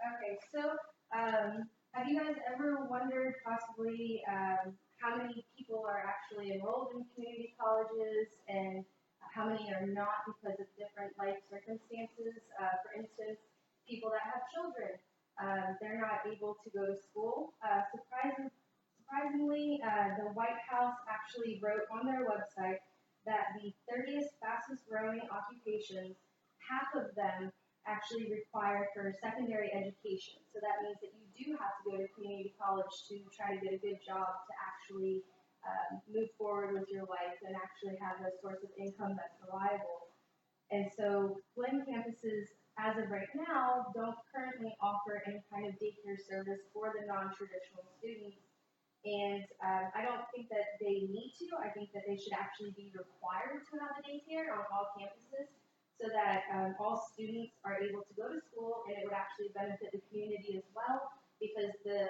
Okay, so have you guys ever wondered possibly how many people are actually enrolled in community colleges and how many are not because of different life circumstances? For instance, people that have children, they're not able to go to school. Surprisingly, the White House actually wrote on their website that the 30th fastest growing occupations, half of them actually require for secondary education. So that means that you do have to go to community college to try to get a good job to actually move forward with your life and actually have a source of income that's reliable. And so Blinn campuses, as of right now, don't currently offer any kind of daycare service for the non-traditional students. And I don't think that they need to. I think that they should actually be required to have a daycare on all campuses so that all students are able to go to school, and it would actually benefit the community as well because the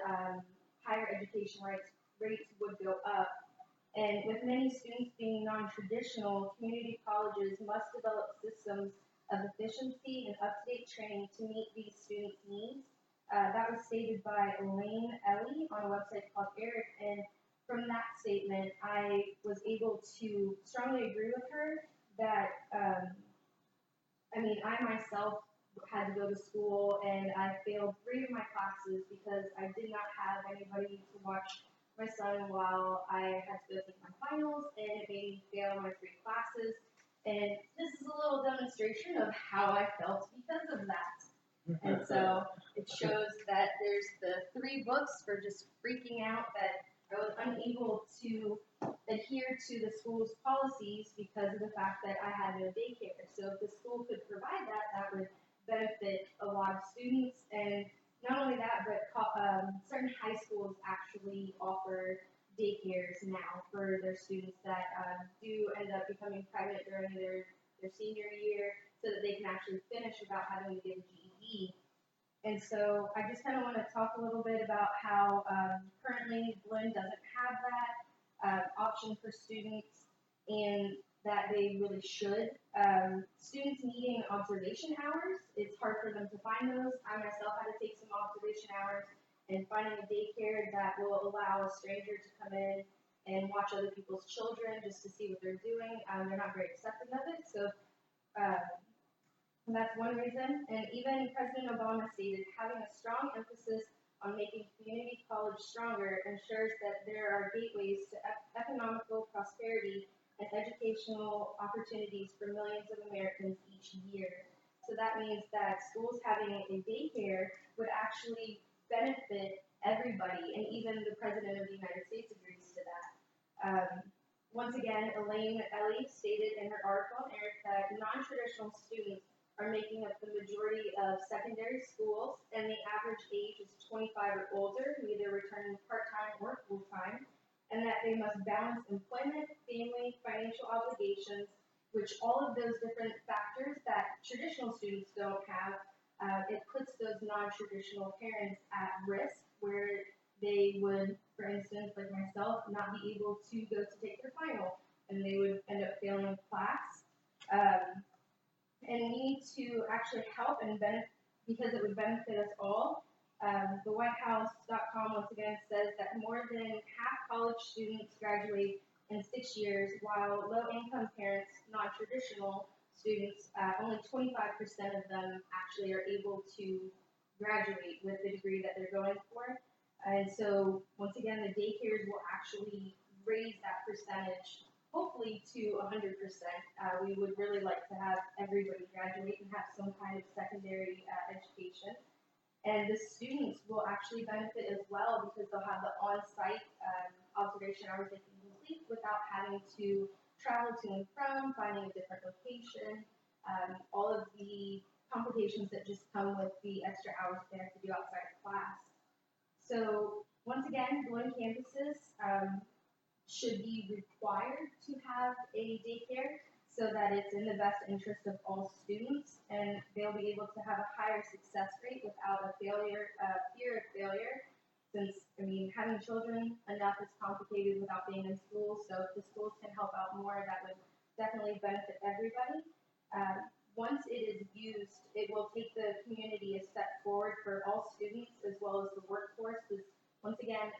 higher education rates would go up. And with many students being non-traditional, community colleges must develop systems of efficiency and up-to-date training to meet these students' needs. That was stated by Elaine Ellie on a website called Eric, and from that statement, I was able to strongly agree with her that, I myself had to go to school and I failed 3 of my classes because I did not have anybody to watch my son while I had to go take my finals, and it made me fail my 3 classes. And this is a little demonstration of how I felt because of that. And so it shows that there's the 3 books for just freaking out that I was unable to adhere to the school's policies because of the fact that I had no daycare. So if the school could provide that, that would benefit a lot of students. And not only that, but certain high schools actually offer daycares now for their students that do end up becoming pregnant during their senior year so that they can actually finish without having to get a GED. And so I just kind of want to talk a little bit about how currently Blinn doesn't have that option for students and that they really should. Students needing observation hours, it's hard for them to find those. I myself had to take some observation hours, and finding a daycare that will allow a stranger to come in and watch other people's children just to see what they're doing, they're not very accepting of it. So uh, and that's one reason. And even President Obama stated having a strong emphasis on making community college stronger ensures that there are gateways to economical prosperity and educational opportunities for millions of Americans each year. So that means that schools having a daycare would actually benefit everybody, and even the President of the United States agrees to that. Once again, Elaine Ellie stated in her article, Eric, that non-traditional students are making up the majority of secondary schools, and the average age is 25 or older, who either returning part-time or full-time, and that they must balance employment, family, financial obligations, which all of those different factors that traditional students don't have, it puts those non-traditional parents at risk where they would, for instance, like myself, not be able to go to take their final, and they would end up failing class. And we need to actually help and benefit because it would benefit us all. The WhiteHouse.com once again says that more than half college students graduate in 6 years, while low-income parents, non-traditional students, only 25% of them actually are able to graduate with the degree that they're going for. And so, once again, the daycares will actually raise that percentage hopefully to 100%. We would really like to have everybody graduate and have some kind of secondary education. And the students will actually benefit as well because they'll have the on-site observation hours they can complete without having to travel to and from, finding a different location, all of the complications that just come with the extra hours they have to do outside of class. So once again, Blinn campuses should be required to have a daycare so that it's in the best interest of all students, and they'll be able to have a higher success rate without a fear of failure. Since, having children enough is complicated without being in school, so if the schools can help out more, that would definitely benefit everybody. once it is used, it will take the community a step forward for all students as well as the workforce. Because once again,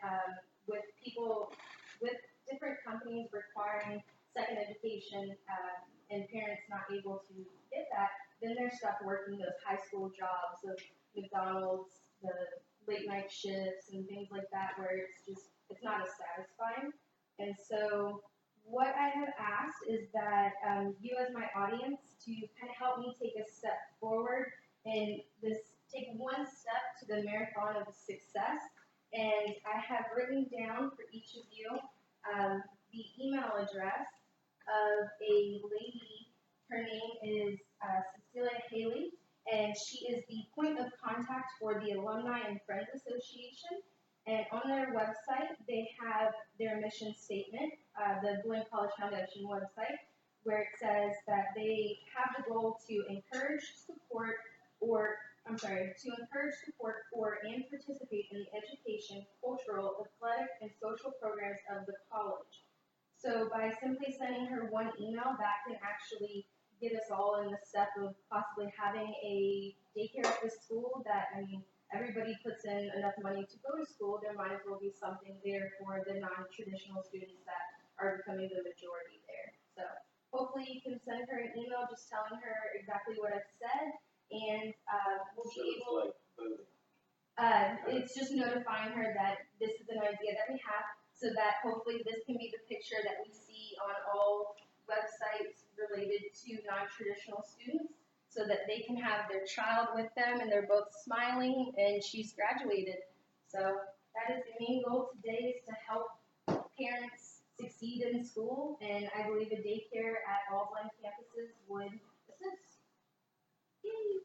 with people, with different companies requiring second education and parents not able to get that, then they're stuck working those high school jobs of McDonald's, the late night shifts and things like that, where it's not as satisfying. And so what I have asked is that you as my audience to kind of help me take a step forward and take one step to the marathon of success. And I have written down for each of you the email address of a lady. Her name is Cecilia Haley, and she is the point of contact for the Alumni and Friends Association. And on their website, they have their mission statement, the Blinn College Foundation website, where it says that they have the goal to encourage, support, for and participate in the education, cultural, athletic, and social programs of the college. So by simply sending her one email, that can actually get us all in the step of possibly having a daycare at the school that, I mean, everybody puts in enough money to go to school, there might as well be something there for the non-traditional students that are becoming the majority there. So hopefully you can send her an email just telling her exactly what I've said, and we'll be able. It's just notifying her that this is an idea that we have, so that hopefully this can be the picture that we see on all websites related to non-traditional students, so that they can have their child with them and they're both smiling and she's graduated. So that is the main goal today, is to help parents succeed in school, and I believe a daycare at all Blinn campuses would assist. Yay!